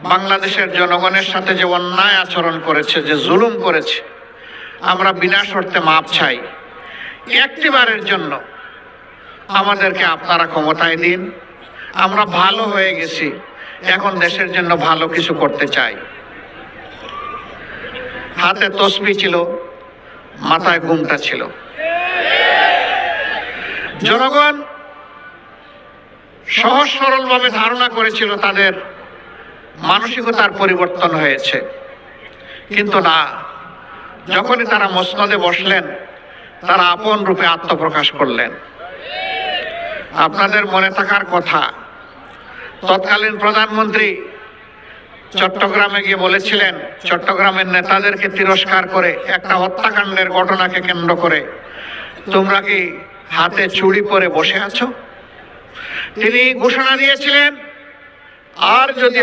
বাংলাদেশের জনগণের সাথে যে অন্যায় আচরণ করেছে, যে জুলুম করেছে, আমরা বিনা শর্তে মাপ চাই। একটিবারের জন্য আমাদেরকে আপনারা ক্ষমতায় দিন। আমরা ভালো হয়ে গেছি, এখন দেশের জন্য ভালো কিছু করতে চাই। হাতে তসবি ছিল, মাথায় ঘুমটা ছিল। জনগণ সহজ সরলভাবে ধারণা করেছিল তাদের মানসিকতার পরিবর্তন হয়েছে, কিন্তু না, যখনই তারা মসনদে বসলেন তারা আপন রূপে আত্মপ্রকাশ করলেন। আপনাদের মনে থাকার কথা, তৎকালীন প্রধানমন্ত্রী চট্টগ্রামে গিয়ে বলেছিলেন, চট্টগ্রামের নেতাদেরকে তিরস্কার করে একটা হত্যাকাণ্ডের ঘটনাকে কেন্দ্র করে, তোমরা কি হাতে চুড়ি পরে বসে আছো? তিনি ঘোষণা দিয়েছিলেন, আর যদি